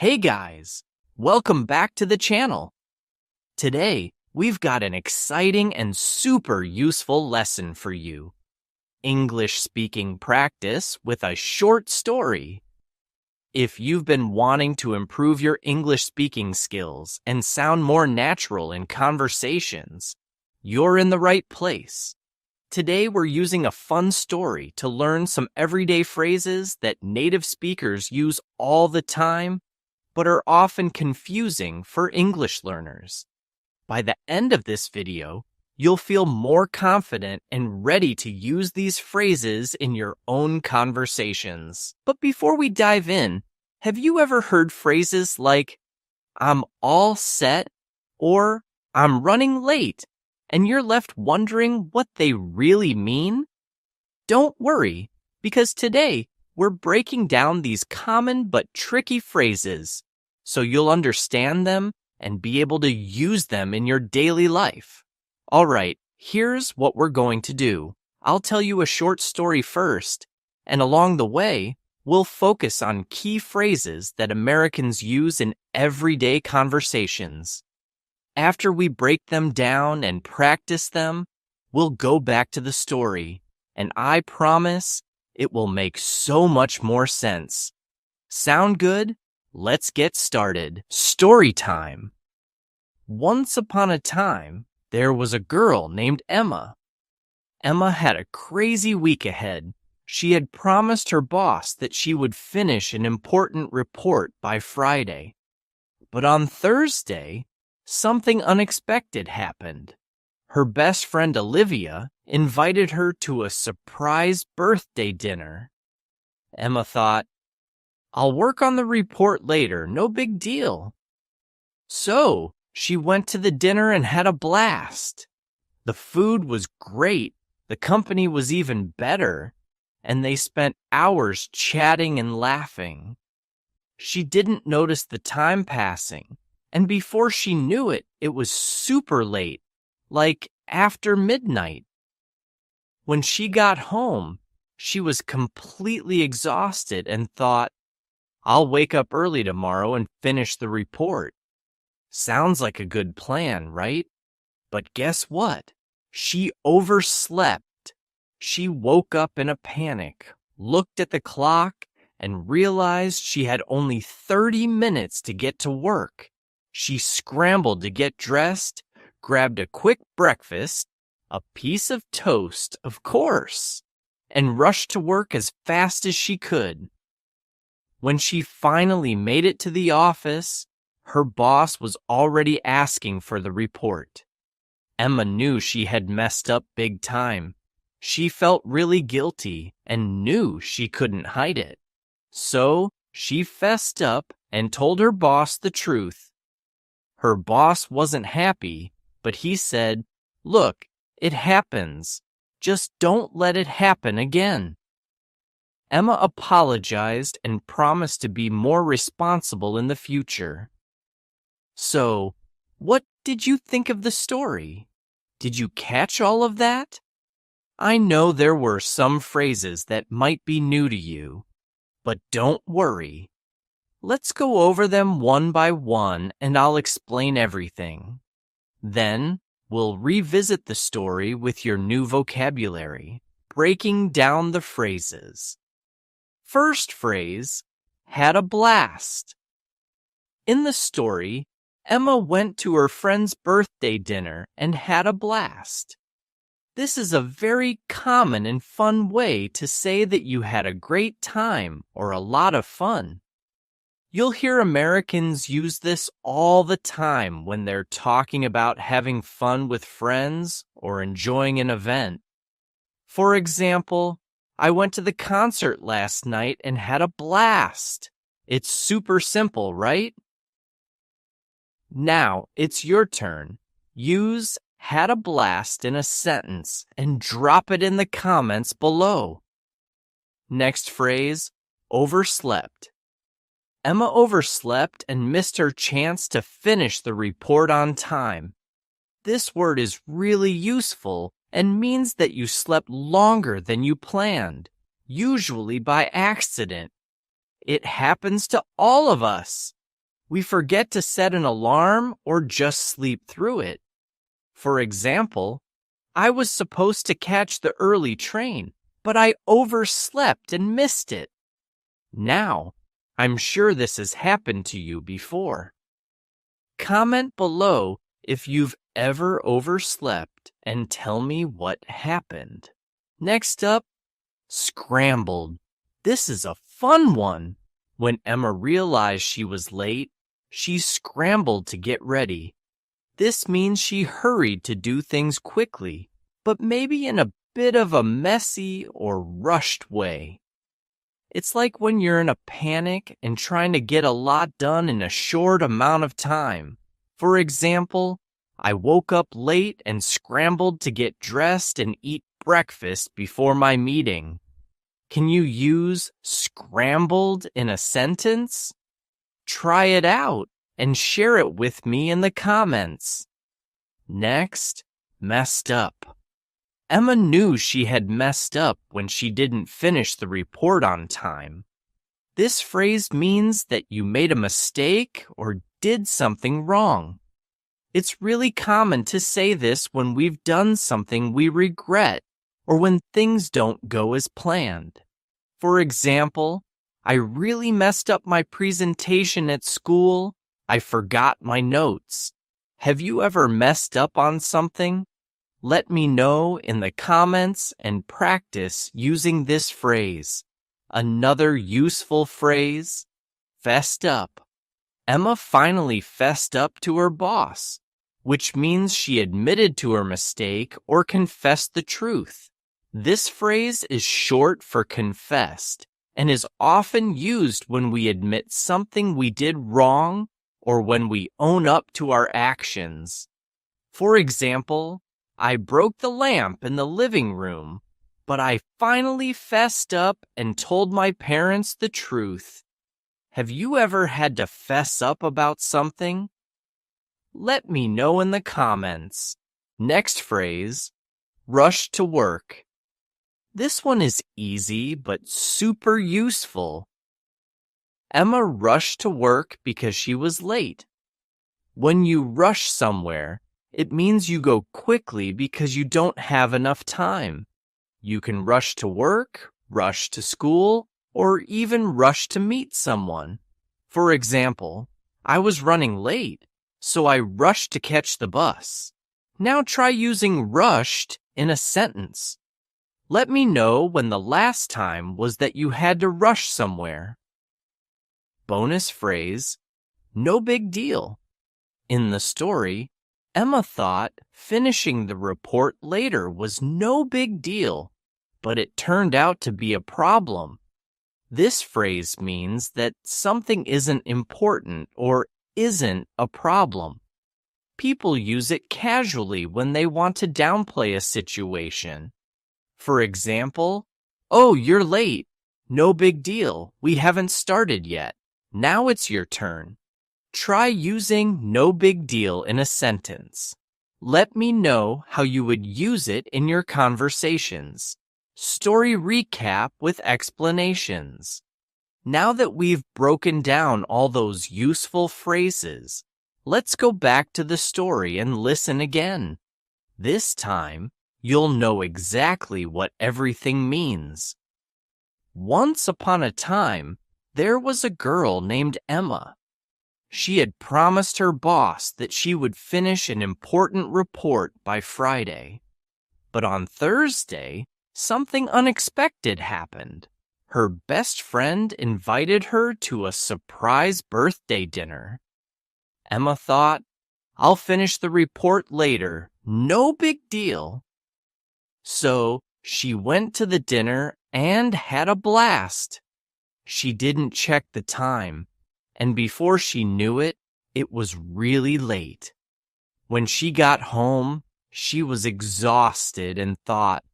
Hey guys, welcome back to the channel. Today, we've got an exciting and super useful lesson for you. English speaking practice with a short story. If you've been wanting to improve your English speaking skills and sound more natural in conversations, you're in the right place. Today, we're using a fun story to learn some everyday phrases that native speakers use all the time but are often confusing for English learners. By the end of this video, you'll feel more confident and ready to use these phrases in your own conversations. But before we dive in, have you ever heard phrases like, "I'm all set," or "I'm running late," and you're left wondering what they really mean? Don't worry, because today, we're breaking down these common but tricky phrases so you'll understand them and be able to use them in your daily life. All right, here's what we're going to do. I'll tell you a short story first, and along the way, we'll focus on key phrases that Americans use in everyday conversations. After we break them down and practice them, we'll go back to the story, and I promise it will make so much more sense. Sound good? Let's get started. Story time. Once upon a time, there was a girl named Emma. Emma had a crazy week ahead. She had promised her boss that she would finish an important report by Friday. But on Thursday, something unexpected happened. Her best friend Olivia invited her to a surprise birthday dinner. Emma thought, "I'll work on the report later, no big deal." So, she went to the dinner and had a blast. The food was great, the company was even better, and they spent hours chatting and laughing. She didn't notice the time passing, and before she knew it, it was super late, like after midnight. When she got home, she was completely exhausted and thought, "I'll wake up early tomorrow and finish the report." Sounds like a good plan, right? But guess what? She overslept. She woke up in a panic, looked at the clock, and realized she had only 30 minutes to get to work. She scrambled to get dressed, grabbed a quick breakfast, a piece of toast, of course, and rushed to work as fast as she could. When she finally made it to the office, her boss was already asking for the report. Emma knew she had messed up big time. She felt really guilty and knew she couldn't hide it. So she fessed up and told her boss the truth. Her boss wasn't happy, but he said, "Look, it happens. Just don't let it happen again." Emma apologized and promised to be more responsible in the future. So, what did you think of the story? Did you catch all of that? I know there were some phrases that might be new to you, but don't worry. Let's go over them one by one and I'll explain everything. Then, we'll revisit the story with your new vocabulary, breaking down the phrases. First phrase, had a blast. In the story, Emma went to her friend's birthday dinner and had a blast. This is a very common and fun way to say that you had a great time or a lot of fun. You'll hear Americans use this all the time when they're talking about having fun with friends or enjoying an event. For example, "I went to the concert last night and had a blast." It's super simple, right? Now, it's your turn. Use "had a blast" in a sentence and drop it in the comments below. Next phrase, overslept. Emma overslept and missed her chance to finish the report on time. This word is really useful and means that you slept longer than you planned, usually by accident. It happens to all of us. We forget to set an alarm or just sleep through it. For example, I was supposed to catch the early train, but I overslept and missed it. Now, I'm sure this has happened to you before. Comment below if you've ever overslept and tell me what happened. Next up, scrambled. This is a fun one. When Emma realized she was late, she scrambled to get ready. This means she hurried to do things quickly, but maybe in a bit of a messy or rushed way. It's like when you're in a panic and trying to get a lot done in a short amount of time. For example, I woke up late and scrambled to get dressed and eat breakfast before my meeting. Can you use scrambled in a sentence? Try it out and share it with me in the comments. Next, messed up. Emma knew she had messed up when she didn't finish the report on time. This phrase means that you made a mistake or did something wrong. It's really common to say this when we've done something we regret or when things don't go as planned. For example, I really messed up my presentation at school. I forgot my notes. Have you ever messed up on something? Let me know in the comments and practice using this phrase. Another useful phrase, fessed up. Emma finally fessed up to her boss, which means she admitted to her mistake or confessed the truth. This phrase is short for confessed and is often used when we admit something we did wrong or when we own up to our actions. For example, I broke the lamp in the living room, but I finally fessed up and told my parents the truth. Have you ever had to fess up about something? Let me know in the comments. Next phrase, rush to work. This one is easy but super useful. Emma rushed to work because she was late. When you rush somewhere, it means you go quickly because you don't have enough time. You can rush to work, rush to school, or even rush to meet someone. For example, I was running late, so I rushed to catch the bus. Now try using rushed in a sentence. Let me know when the last time was that you had to rush somewhere. Bonus phrase, no big deal. In the story, Emma thought finishing the report later was no big deal, but it turned out to be a problem. This phrase means that something isn't important or isn't a problem. People use it casually when they want to downplay a situation. For example, oh, you're late. No big deal. We haven't started yet. Now it's your turn. Try using no big deal in a sentence. Let me know how you would use it in your conversations. Story recap with explanations. Now that we've broken down all those useful phrases, let's go back to the story and listen again. This time, you'll know exactly what everything means. Once upon a time, there was a girl named Emma. She had promised her boss that she would finish an important report by Friday. But on Thursday, something unexpected happened. Her best friend invited her to a surprise birthday dinner. Emma thought, I'll finish the report later, no big deal. So she went to the dinner and had a blast. She didn't check the time, and before she knew it, it was really late. When she got home, she was exhausted and thought,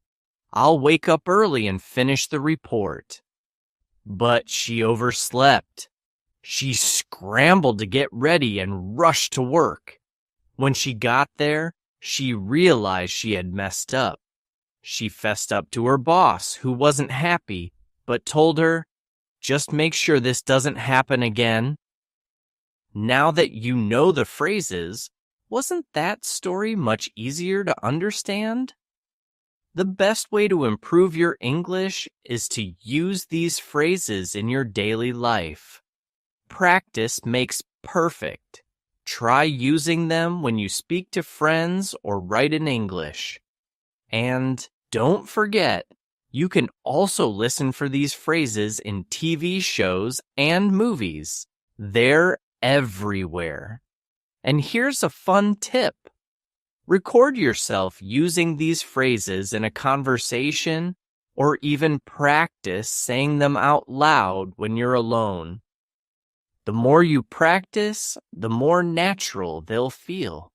I'll wake up early and finish the report. But she overslept. She scrambled to get ready and rushed to work. When she got there, she realized she had messed up. She fessed up to her boss, who wasn't happy, but told her, just make sure this doesn't happen again. Now that you know the phrases, wasn't that story much easier to understand? The best way to improve your English is to use these phrases in your daily life. Practice makes perfect. Try using them when you speak to friends or write in English. And don't forget, you can also listen for these phrases in TV shows and movies. They're everywhere. And here's a fun tip. Record yourself using these phrases in a conversation or even practice saying them out loud when you're alone. The more you practice, the more natural they'll feel.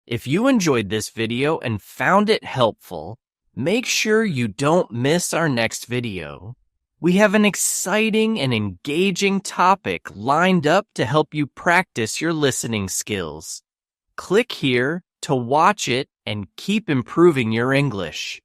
If you enjoyed this video and found it helpful, make sure you don't miss our next video. We have an exciting and engaging topic lined up to help you practice your listening skills. Click here to watch it and keep improving your English.